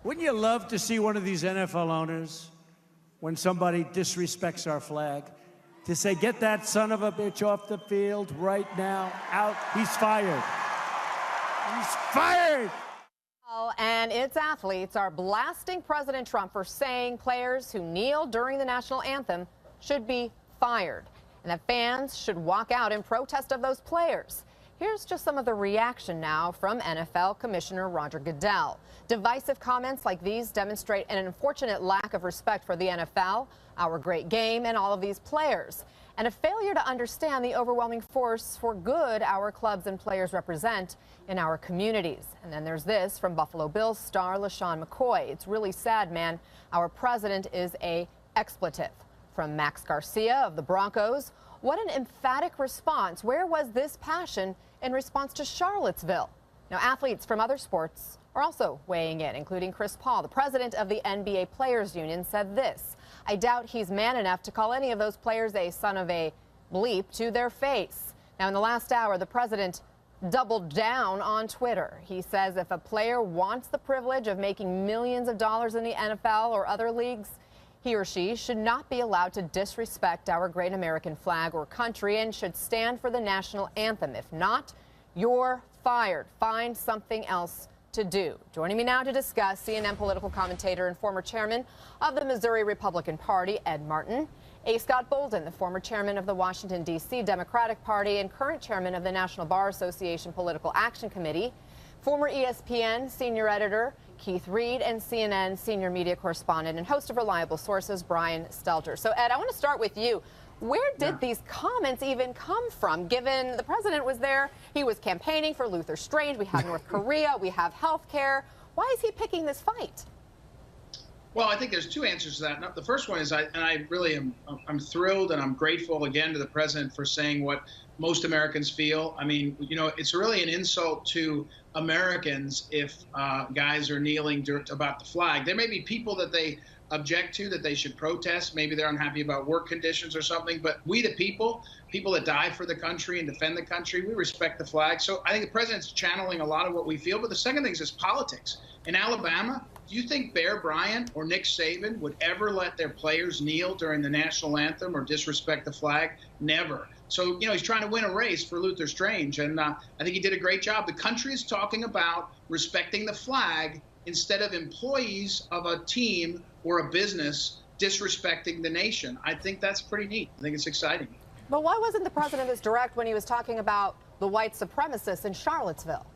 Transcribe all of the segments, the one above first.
Wouldn't you love to see one of these NFL owners, when somebody disrespects our flag, to say, get that son of a bitch off the field right now, out, he's fired. He's fired! And its athletes are blasting President Trump for saying players who kneel during the national anthem should be fired, and that fans should walk out in protest of those players. Here's just some of the reaction now from NFL Commissioner Roger Goodell. Divisive comments like these demonstrate an unfortunate lack of respect for the NFL, our great game, and all of these players, and a failure to understand the overwhelming force for good our clubs and players represent in our communities. And then there's this from Buffalo Bills star LaShawn McCoy. It's really sad, man. Our president is a expletive. From Max Garcia of the Broncos, what an emphatic response. Where was this passion in response to Charlottesville? Now, athletes from other sports are also weighing in, including Chris Paul. The president of the NBA Players Union said this: I doubt he's man enough to call any of those players a son of a bleep to their face. Now, in the last hour, the president doubled down on Twitter. He says if a player wants the privilege of making millions of dollars in the NFL or other leagues, he or she should not be allowed to disrespect our great American flag or country and should stand for the national anthem. If not, you're fired. Find something else to do. Joining me now to discuss, CNN political commentator and former chairman of the Missouri Republican Party, Ed Martin. A. Scott Bolden, the former chairman of the Washington, D.C. Democratic Party and current chairman of the National Bar Association Political Action Committee. Former ESPN senior editor Keith Reed, and CNN senior media correspondent and host of Reliable Sources, Brian Stelter. So, Ed, I want to start with you. Where did these comments even come from, given the president was there? He was campaigning for Luther Strange. We have North Korea. We have health care. Why is he picking this fight? Well, I think there's two answers to that. The first one is, I'm thrilled and I'm grateful again to the president for saying what most Americans feel. I mean, you know, it's really an insult to Americans if guys are kneeling about the flag. There may be people that they object to, that they should protest. Maybe they're unhappy about work conditions or something. But we, the people that die for the country and defend the country, we respect the flag. So I think the president's channeling a lot of what we feel. But the second thing is just politics. In Alabama, do you think Bear Bryant or Nick Saban would ever let their players kneel during the national anthem or disrespect the flag? Never. So, you know, he's trying to win a race for Luther Strange, and I think he did a great job. The country is talking about respecting the flag instead of employees of a team or a business disrespecting the nation. I think that's pretty neat. I think it's exciting. But why wasn't the president as direct when he was talking about the white supremacists in Charlottesville?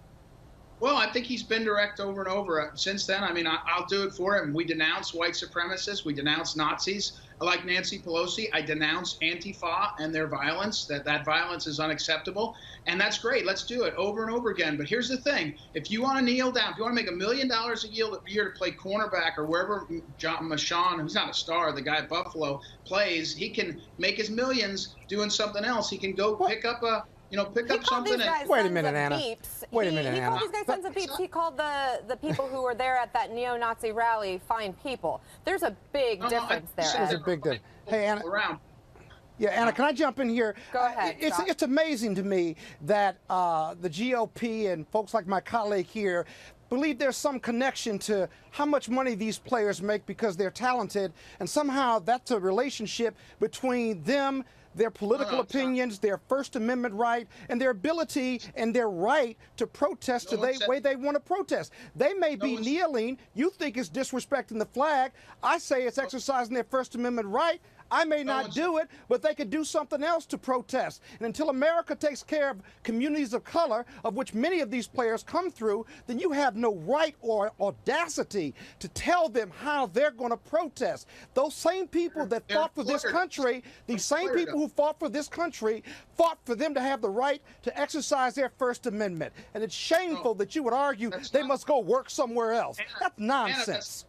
Well, I think he's been direct over and over since then. I mean, I'll do it for him. We denounce white supremacists. We denounce Nazis. Like Nancy Pelosi, I denounce Antifa and their violence. That violence is unacceptable. And that's great. Let's do it over and over again. But here's the thing. If you want to kneel down, if you want to make $1 million a year to play cornerback or wherever John Machon, who's not a star, the guy at Buffalo, plays, he can make his millions doing something else. He can go pick up something. Wait a minute, Anna. Wait a minute, Anna. He called these guys sons of peeps. He called the people who were there at that neo-Nazi rally fine people. There's a big difference there. There's a big difference. Hey, Anna. Yeah, Anna, can I jump in here? Go ahead. It's amazing to me that the GOP and folks like my colleague here believe there's some connection to how much money these players make because they're talented, and somehow that's a relationship between them, their political opinions, their First Amendment right, and their ability and their right to protest the way they want to protest. They may be kneeling. You think it's disrespecting the flag. I say it's exercising their First Amendment right. I may not do it, but they could do something else to protest. And until America takes care of communities of color, of which many of these players come through, then you have no right or audacity to tell them how they're going to protest. Those same people that fought for this country, these same people who fought for this country, fought for them to have the right to exercise their First Amendment. And it's shameful that you would argue they must go work somewhere else. That's nonsense.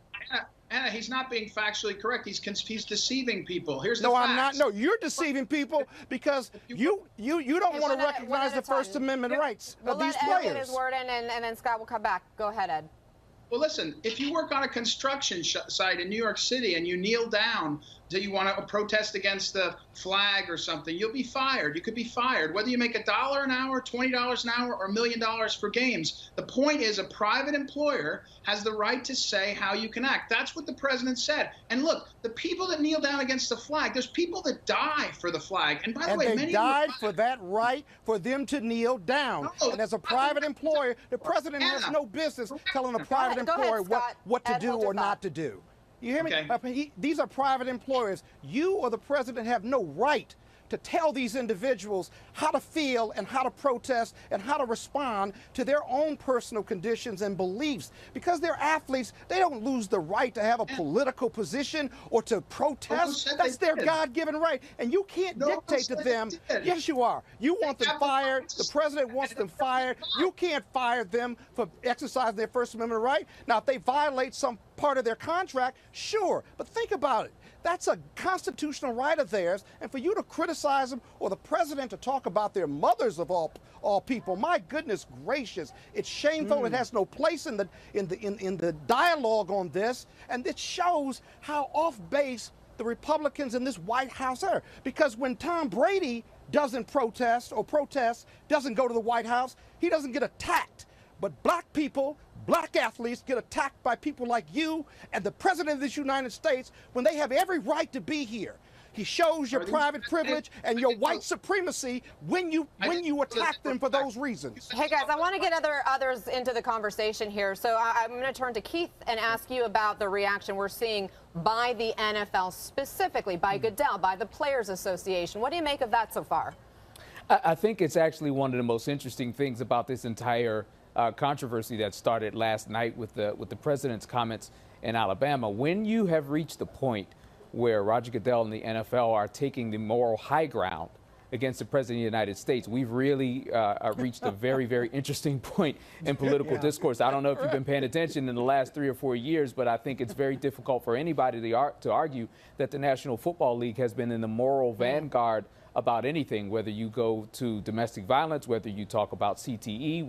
Anna, he's not being factually correct. He's deceiving people. Here's the facts. No, I'm not. No, you're deceiving people because you don't want to recognize the First Amendment rights of these players. Let Ed get his word in, and then Scott will come back. Go ahead, Ed. Well, listen, if you work on a construction site in New York City and you kneel down do you want to protest against the flag or something, you'll be fired. You could be fired. Whether you make $1 an hour, $20 an hour, or $1 million for games, the point is a private employer has the right to say how you can act. That's what the president said. And look, the people that kneel down against the flag, there's people that die for the flag. And by the way, they died for that right for them to kneel down. No, and as a private employer, the president has no business telling a private employer what to do or not to do. You hear me? Okay. These are private employers. You or the president have no right to tell these individuals how to feel and how to protest and how to respond to their own personal conditions and beliefs. Because they're athletes, they don't lose the right to have a political position or to protest. That's their God-given right. And you can't dictate to them. Yes, you are. You want them fired. The president wants them fired. You can't fire them for exercising their First Amendment right. Now, if they violate some part of their contract, sure. But think about it. That's a constitutional right of theirs, and for you to criticize them or the president to talk about their mothers of all people, my goodness gracious, it's shameful. It has no place in the dialogue on this, and it shows how off base the Republicans in this White House are. Because when Tom Brady doesn't protest or doesn't go to the White House, he doesn't get attacked. But black people, black athletes get attacked by people like you and the president of this United States when they have every right to be here. He shows your private privilege and your white supremacy when you attack them for those reasons. Hey guys, I want to get others into the conversation here. So I'm going to turn to Keith and ask you about the reaction we're seeing by the NFL, specifically by Goodell, by the Players Association. What do you make of that so far? I think it's actually one of the most interesting things about this entire controversy that started last night with the president's comments in Alabama. When you have reached the point where Roger Goodell and the NFL are taking the moral high ground against the president of the United States, we've really reached a very, very interesting point in political discourse. I don't know if you've been paying attention in the last 3 or 4 years, but I think it's very difficult for anybody to argue that the National Football League has been in the moral vanguard about anything, whether you go to domestic violence, whether you talk about CTE,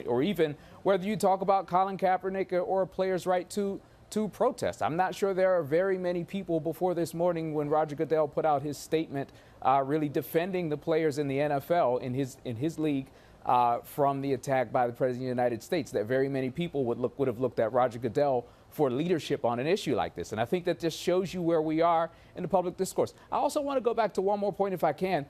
or even whether you talk about Colin Kaepernick or a player's right to protest. I'm not sure there are very many people before this morning when Roger Goodell put out his statement really defending the players in the NFL, in his league, from the attack by the President of the United States, that very many people would have looked at Roger Goodell for leadership on an issue like this. And I think that just shows you where we are in the public discourse. I also want to go back to one more point, if I can.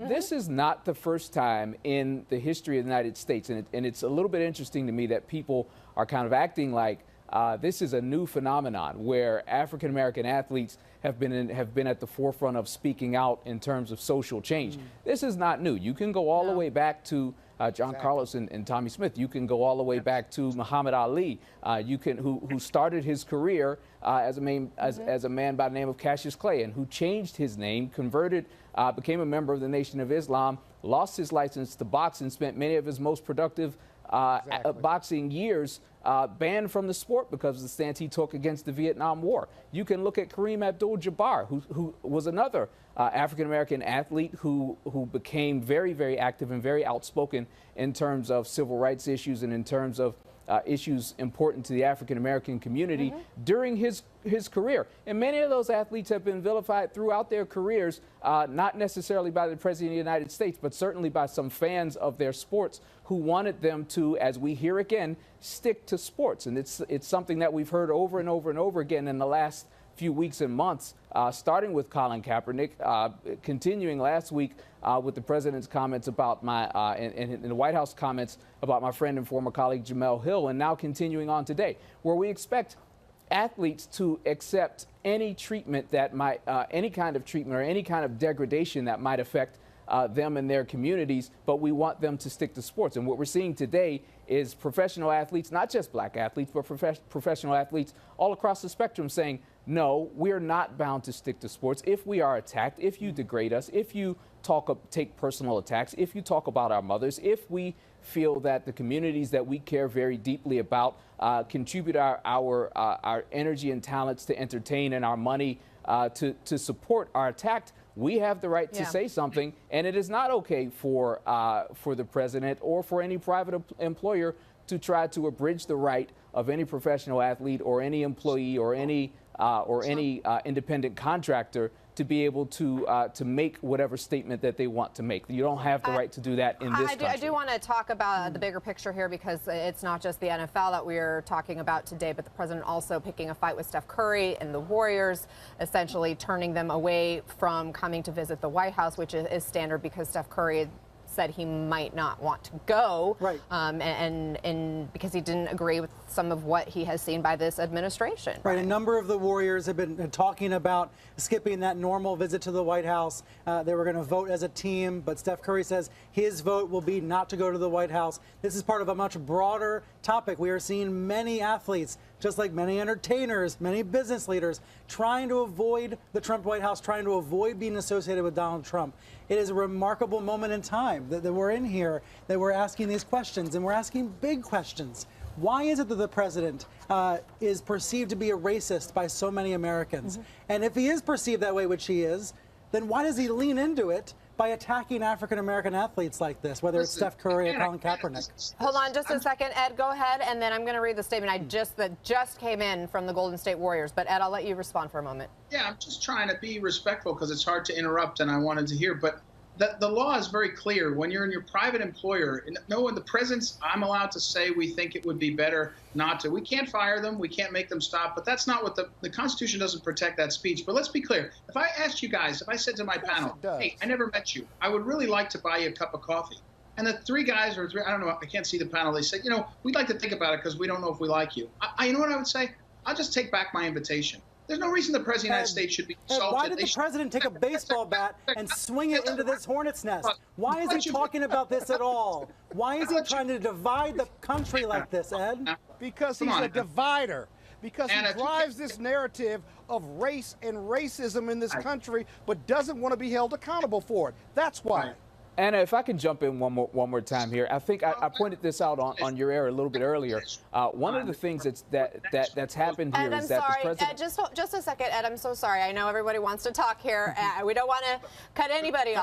This is not the first time in the history of the United States, and it's a little bit interesting to me that people are kind of acting like this is a new phenomenon where African-American athletes have been at the forefront of speaking out in terms of social change. This is not new. You can go all the way back to John Carlos and Tommy Smith. You can go all the way back to Muhammad Ali, who started his career as a man by the name of Cassius Clay, and who changed his name, converted, became a member of the Nation of Islam, lost his license to box, and spent many of his most productive boxing years banned from the sport because of the stance he took against the Vietnam War. You can look at Kareem Abdul-Jabbar, who was another African-American athlete who became very, very active and very outspoken in terms of civil rights issues and in terms of issues important to the African-American community during his career. And many of those athletes have been vilified throughout their careers, not necessarily by the President of the United States, but certainly by some fans of their sports who wanted them to, as we hear again, stick to sports. And it's something that we've heard over and over and over again in the last few weeks and months, starting with Colin Kaepernick, continuing last week with the president's comments about in the White House comments about my friend and former colleague Jamel Hill, and now continuing on today, where we expect athletes to accept any treatment that might, any kind of treatment or any kind of degradation that might affect them and their communities, but we want them to stick to sports. And what we're seeing today is professional athletes, not just black athletes, but professional athletes all across the spectrum saying, no, we're not bound to stick to sports. If we are attacked, if you degrade us, if you take personal attacks, if you talk about our mothers, if we feel that the communities that we care very deeply about contribute our energy and talents to entertain and our money to support our attacked, we have the right to say something, and it is not okay for the president or for any private employer to try to abridge the right of any professional athlete or any employee or any independent contractor to be able to make whatever statement that they want to make. You don't have the right to do that in this country. I do want to talk about the bigger picture here, because it's not just the NFL that we're talking about today, but the president also picking a fight with Steph Curry and the Warriors, essentially turning them away from coming to visit the White House, which is standard because Steph Curry said he might not want to go, right? And because he didn't agree with some of what he has seen by this administration. Right. A number of the Warriors have been talking about skipping that normal visit to the White House. They were going to vote as a team, but Steph Curry says his vote will be not to go to the White House. This is part of a much broader topic. We are seeing many athletes, just like many entertainers, many business leaders, trying to avoid the Trump White House, trying to avoid being associated with Donald Trump. It is a remarkable moment in time that we're in here, that we're asking these questions, and we're asking big questions. Why is it that the president is perceived to be a racist by so many Americans? Mm-hmm. And if he is perceived that way, which he is, then why does he lean into it by attacking African-American athletes like this, whether it's Steph Curry or Colin Kaepernick? Hold on just a second, Ed, go ahead, and then I'm going to read the statement that just came in from the Golden State Warriors. But Ed, I'll let you respond for a moment. Yeah, I'm just trying to be respectful because it's hard to interrupt, and I wanted to hear. But the law is very clear. When you're in your private employer, no one, the president's, I'm allowed to say we think it would be better not to. We can't fire them. We can't make them stop. But that's not what the Constitution doesn't protect that speech. But let's be clear. If I asked you guys, if I said to my panel, hey, I never met you, I would really like to buy you a cup of coffee. And the three guys or three, I don't know, I can't see the panel. They said, we'd like to think about it because we don't know if we like you. You know what I would say? I'll just take back my invitation. There's no reason the President of the United States should be insulted. Why did the president take a baseball bat and swing it into this hornet's nest? Why is he talking about this at all? Why is he trying to divide the country like this, Ed? Because he's a divider. Because he drives this narrative of race and racism in this country, but doesn't want to be held accountable for it. That's why. Anna, if I can jump in one more time here, I think I pointed this out on your air a little bit earlier. One of the things that's happened here is that the president. Ed, just a second, Ed. I'm so sorry. I know everybody wants to talk here. We don't want to cut anybody off.